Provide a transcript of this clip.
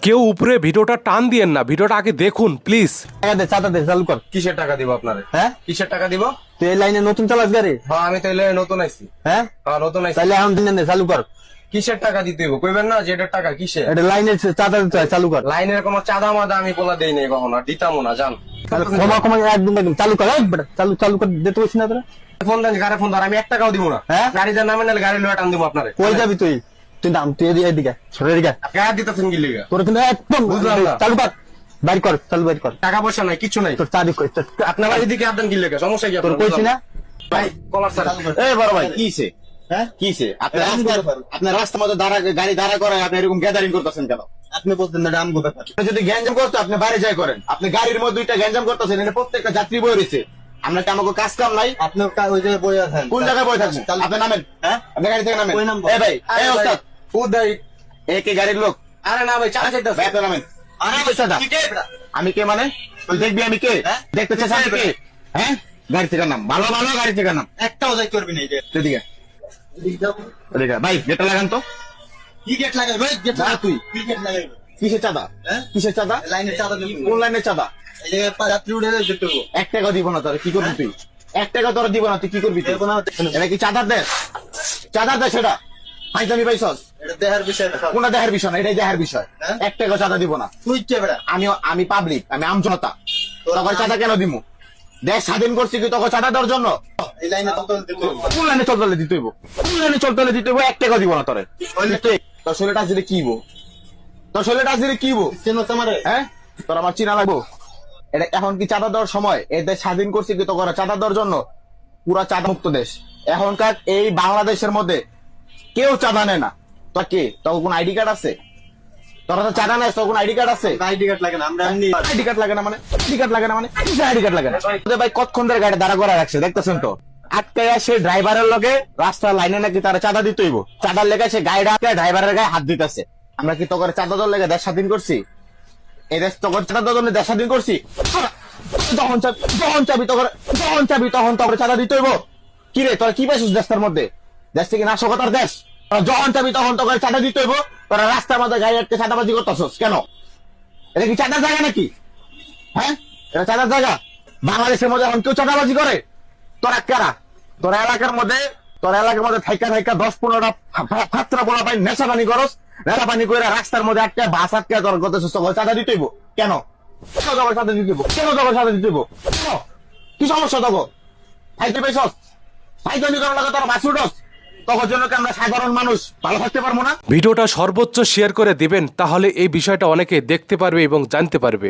কেউ উপরে ভিডিওটা টান দিয়েন না, ভিডিওটা আগে দেখুন প্লিজ। টাকা দে, চাঁদা দে, চালু কর। কিসের টাকা দিব আপনারে? হ্যাঁ, কিসের টাকা দিব? তুই এই লাইনে নতুন চালাস গাড়ি? হ্যাঁ আমি তাইলে নতুন আইছি। হ্যাঁ, নতুন আইছি। তাহলে এখন দিন দে, চালু কর। কিসের টাকা দিতে হইব কইবেন না যে এটার টাকা কিসের? এটা লাইনের চাঁদা দিতে হয়, চালু কর। লাইনের কোনো চাঁদা মাদা আমি বলা দেই নাই কখনো, আর দিতামও না জান। তাহলে ক্ষমা ক্ষমা একদম একদম চালু কর। এই বেটা, চালু চালু কর, দিতে বলছি না তোরা? ফোন দেন, গাড়ি ফোন ধর, আমি 1 টাকাও দিব না। হ্যাঁ? গাড়ি দেন নামে নাহলে গাড়ি লয়ে টান দিব আপনারে। কই যাবি তুই? তুই নাম, তুই এদিকে সরে এদিকে। গাড়ি দিতেছেন কি লিগা? তোর কিন্তু একদম বুঝলাম না। চালু কর, বাইর কর, চালু বাইর কর। টাকা পয়সা নাই, কিচ্ছু নাই। তোর চাবি কই? আপনার বাড়ি দিকে আপনার কি লিগা? সমস্যা কি তোর আপনার? কইছি না? ভাই কলার স্যার। এই বড় ভাই কিছে? হ্যাঁ, কিছে? আপনার রাস্তার মধ্যে গাড়ি দাঁড়া করায় আপনি এরকম গ্যাদারিং করতেছেন কেন? আপনি বলতেন না আমগো ব্যাপার। আপনি যদি গ্যাঞ্জাম করতে আপনি বাইরে যাই করেন। আপনি গাড়ির মধ্যে দুইটা গ্যাঞ্জাম করতেছেন, এখানে প্রত্যেকটা যাত্রী বই রয়েছে। আমরা কি আমাকে কাজ কাম নাই? আপনি ওই জায়গায় বই আছেন। কোন জায়গায় বই থাকছেন? আপনি নামেন। হ্যাঁ, আপনি গাড়ি থেকে নামেন। কই নামবো? এই ভাই, এই ওস্তাদ, ফুদ দেই। একে গাড়ির লোক। আরে না ভাই, চালা ভাই যাইতাছে। আপনি নামেন। আরে ওস্তাদ, আমি কে মানে? তুই দেখবি আমি কে? হ্যাঁ? দেখতে চাস আমি কে? হ্যাঁ, গাড়ি থেকে নাম, ভালো ভালো গাড়ি থেকে নাম। একটাও যাই করবি না। এই যে এদিকে এদিকে। ভাই গেটটা লাগান তো। কি গেট লাগাই ভাই? গেট না, তুই কি গেট লাগাই? কিসের চাঁদা? হ্যাঁ, কিসের চাঁদা? লাইনের চাঁদা দিবি। কোন লাইনের চাঁদা? এই জায়গায় যাত্রী উঠে যেতে হবে। 1 টাকা দিব না তোর, কি করবি তুই? 1 টাকা তোর দিব না, তুই কি করবি? তুই? দেব না, এটা কি চাঁদার দেশ? চাঁদার দেশ এটা? ফাইজলামি পাইছস? এটা দেহার বিষয় না। কোনটা দেহের বিষয় না, এটাই দেহের বিষয়। হ্যাঁ? 1 টাকা চাঁদা দিব না। তুই কে বেড়া? আমি পাবলিক, আমি আমজনতা। তোর চাঁদা কেন দিব? দেশ স্বাধীন করছি কি তোকে চাঁদা দেওয়ার জন্য? এই লাইনে তত দিতে হবে। কোন লাইনে চলতে দিতে হইব? কোন লাইনে চলতে দিতে হইব? 1 টাকা দিব না তোরে। তোর শরীরটা আসলে কি হইব? তোর শরীরটা আসলে কি হইব? চেনো আমারে? হ্যাঁ, তোর আমার চিনা লাগবো? এটা এখন কি চাঁদা দেওয়ার সময়? এই দেশ স্বাধীন করছি কি তোকে চাঁদা দেওয়ার জন্য? পুরা চাঁদা মুক্ত দেশ। এখনকার এই বাংলাদেশের মধ্যে কেউ চাঁদা নেয় না। তোর কে? তোর কোন আইডি কার্ড আছে? তোরা তো চাঁদা নেয়, তোর কোন আইডি কার্ড আছে? আইডি কার্ড লাগে না, আমরা এমনি আইডি কার্ড লাগে না মানে? আইডি কার্ড লাগে না মানে? আইডি কার্ড লাগে না? তোদের ভাই কতক্ষণ ধরে গাড়ি দাঁড়া করা রাখছে দেখতেছেন তো? আটকে সে ড্রাইভারের লগে রাস্তার লাইনে নাকি তারা চাঁদা দিতে হইব। চাঁদার লেগে সে গাড়িটা আটকে ড্রাইভারের গায়ে হাত দিতেছে। আমরা কি তোকে চাঁদা দেওয়ার লেগে দেশ স্বাধীন করছি? এই দেশ তোকে চাঁদা দেওয়ার জন্য দেশ স্বাধীন করছি? যখন চাবি তখন তোকে চাঁদা দিতে হইব। কি রে, তোরা কি পাইছিস দেশটার মধ্যে? দেশ থেকে নাশকতার দেশ। তোরা যখন চাবি তখন তোকে চাঁদা দিতে হইব। তোরা রাস্তার মধ্যে গাড়ি আটকে চাঁদাবাজি করতেছস কেন? এটা কি চাঁদার জায়গা নাকি? হ্যাঁ, এটা চাঁদার জায়গা? বাংলাদেশের মধ্যে এখন কেউ চাঁদাবাজি করে? তোরা কারা? তোর এলাকার মধ্যে থাইকা 10-15টা ফাত্রা বলা পাই নেশা পানি করস। নেশা পানি করে রাস্তার মধ্যে একটা বাস আটকে তোর গত চাঁদা দিতে হইব কেন? কেন তোকে চাঁদা দিতে হইব? কেন তোকে চাঁদা দিতে হইব? কেন? কি সমস্যা তোকে? খাইতে পাইছস? খাইতে করার লাগে তোর বাস উঠস? তখন জন্য কি আমরা সাধারণ মানুষ ভালো থাকতে পারবো না? ভিডিওটা সর্বোচ্চ শেয়ার করে দিবেন, তাহলে এই বিষয়টা অনেকে দেখতে পারবে এবং জানতে পারবে।